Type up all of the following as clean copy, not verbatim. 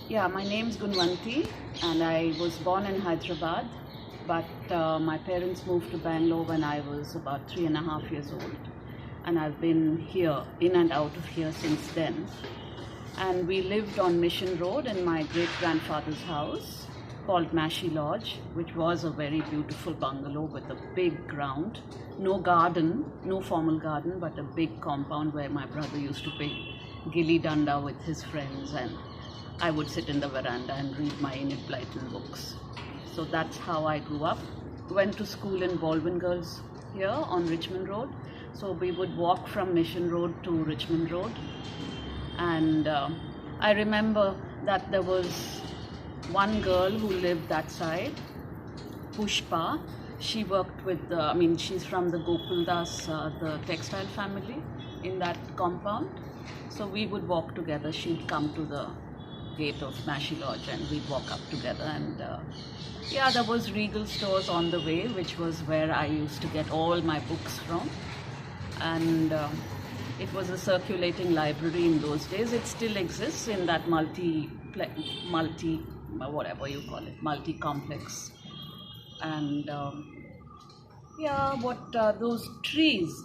Yeah, my name's Gunvanthi and I was born in Hyderabad, but my parents moved to Bangalore when I was about 3.5 years old. And I've been here, in and out of here since then. And we lived on Mission Road in my great-grandfather's house called Mashi Lodge, which was a very beautiful bungalow with a big ground. No garden, no formal garden, but a big compound where my brother used to play gilli danda with his friends, and I would sit in the veranda and read my Enid Blyton books. So that's how I grew up. Went to school in Baldwin Girls here on Richmond Road. So we would walk from Mission Road to Richmond Road. And I remember that there was one girl who lived that side, Pushpa. She worked with, she's from the Gopaldas, the textile family in that compound. So we would walk together. She'd come to the gate of Mashi Lodge and we'd walk up together. And there was Regal Stores on the way, which was where I used to get all my books from. And it was a circulating library in those days. It still exists in that multi-complex. And those trees.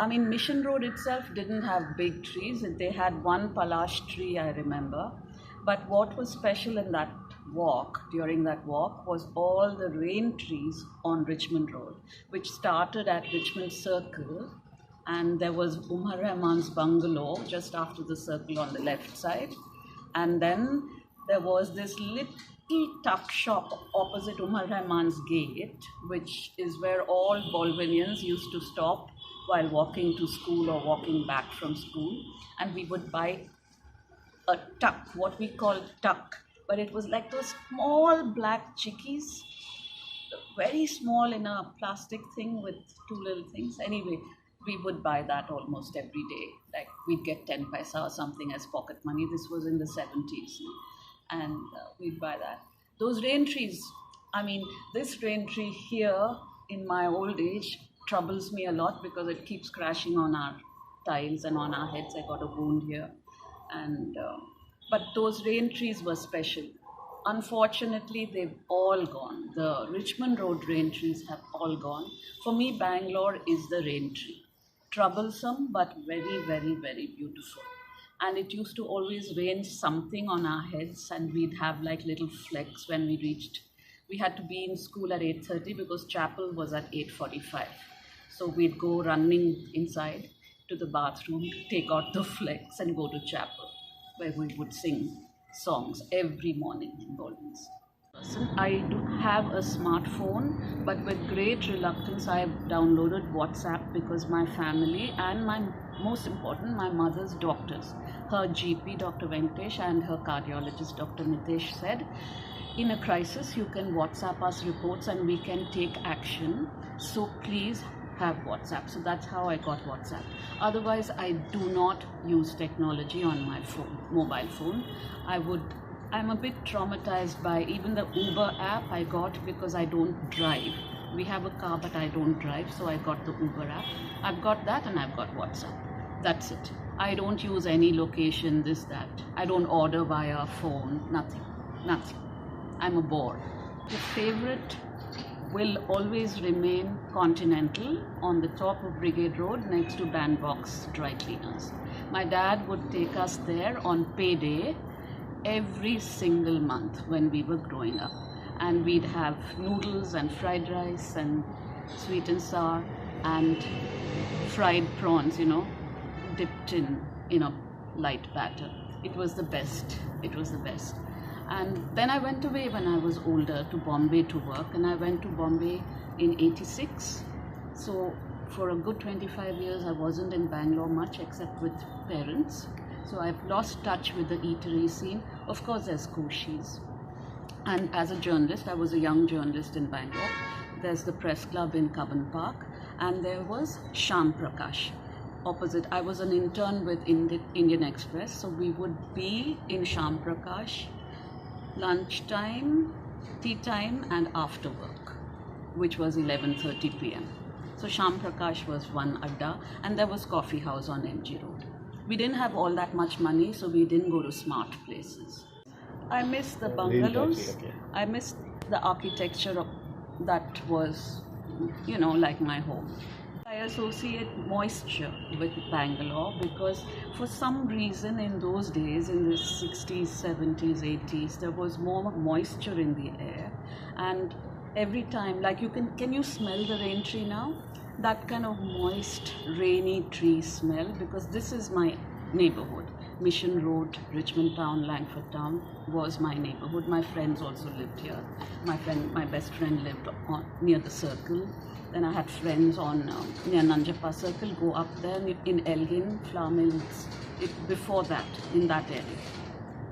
Mission Road itself didn't have big trees. They had one palash tree, I remember. But what was special in that during that walk, was all the rain trees on Richmond Road, which started at Richmond Circle. And there was Umar Rahman's bungalow just after the circle on the left side. And then there was this little tuck shop opposite Umar Rahman's gate, which is where all Baldwinians used to stop while walking to school or walking back from school. And we would buy a tuck, what we call tuck. But it was like those small black chickies, very small in a plastic thing with two little things. Anyway, we would buy that almost every day. Like we'd get 10 paisa or something as pocket money. This was in the 70s. And we'd buy that. Those rain trees, this rain tree here in my old age troubles me a lot because it keeps crashing on our tiles and on our heads. I got a wound here. And but those rain trees were special. Unfortunately, they've all gone. The Richmond Road rain trees have all gone. For me, Bangalore is the rain tree. Troublesome, but very, very, very beautiful. And it used to always rain something on our heads, and we'd have like little flecks when we reached. We had to be in school at 8:30 because chapel was at 8:45. So we'd go running inside to the bathroom, take out the flecks and go to chapel, where we would sing songs every morning in Baldwin's. I do have a smartphone, but with great reluctance I have downloaded WhatsApp because my family and most important, my mother's doctors, her GP, Dr. Venkatesh, and her cardiologist, Dr. Nitesh, said, in a crisis you can WhatsApp us reports and we can take action, so please have WhatsApp. So that's how I got WhatsApp. Otherwise, I do not use technology on my mobile phone. I'm a bit traumatized by even the Uber app I got because I don't drive. We have a car, but I don't drive, so I got the Uber app. I've got that and I've got WhatsApp. That's it. I don't use any location, this, that. I don't order via phone, nothing. I'm a bore. The favorite will always remain Continental on the top of Brigade Road next to Bandbox Dry Cleaners. My dad would take us there on payday every single month when we were growing up. And we'd have noodles and fried rice and sweet and sour and fried prawns, dipped in a light batter. It was the best. And then I went away when I was older to Bombay to work, and I went to Bombay in 86. So for a good 25 years I wasn't in Bangalore much except with parents. So I've lost touch with the eatery scene. Of course there's Koshi's. And as a journalist, I was a young journalist in Bangalore. There's the press club in Cubbon Park, and there was Sham Prakash. Opposite, I was an intern with Indian Express, so we would be in Sham Prakash lunchtime, tea time and after work, which was 11:30 p.m. So Sham Prakash was one adda, and there was Coffee House on MG Road. We didn't have all that much money, so we didn't go to smart places. I miss the Green bungalows. touchy, okay. I miss the architecture of that was, like my home. I associate moisture with Bangalore because for some reason in those days, in the 60s, 70s, 80s, there was more moisture in the air. And every time, like can you smell the rain tree now? That kind of moist, rainy tree smell, because this is my neighborhood. Mission Road, Richmond Town, Langford Town was my neighborhood. My friends also lived here. My best friend lived near the Circle. Then I had friends on near Nanjappa Circle. Go up there in Elgin, Flour Mills. Before that, in that area.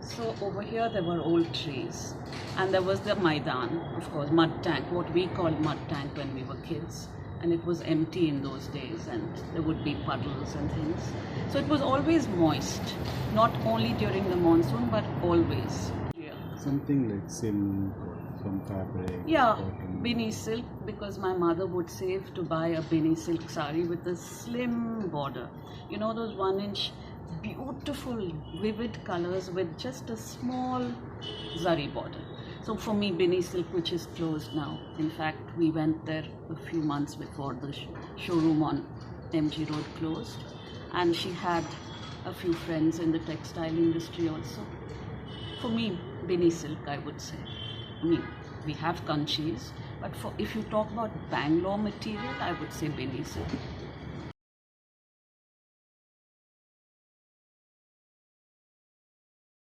So over here there were old trees, and there was the Maidan, of course, mud tank, what we called mud tank when we were kids. And it was empty in those days, and there would be puddles and things. So it was always moist, not only during the monsoon, but always. Yeah. Something like silk or some fabric. Yeah, cotton. Bini silk, because my mother would save to buy a Bini silk sari with a slim border. You know those 1-inch beautiful, vivid colors with just a small zari border. So for me, Bini Silk, which is closed now. In fact, we went there a few months before the showroom on MG Road closed. And she had a few friends in the textile industry also. For me, Bini Silk, I would say. I mean, we have kanchis, but if you talk about Bangalore material, I would say Bini Silk.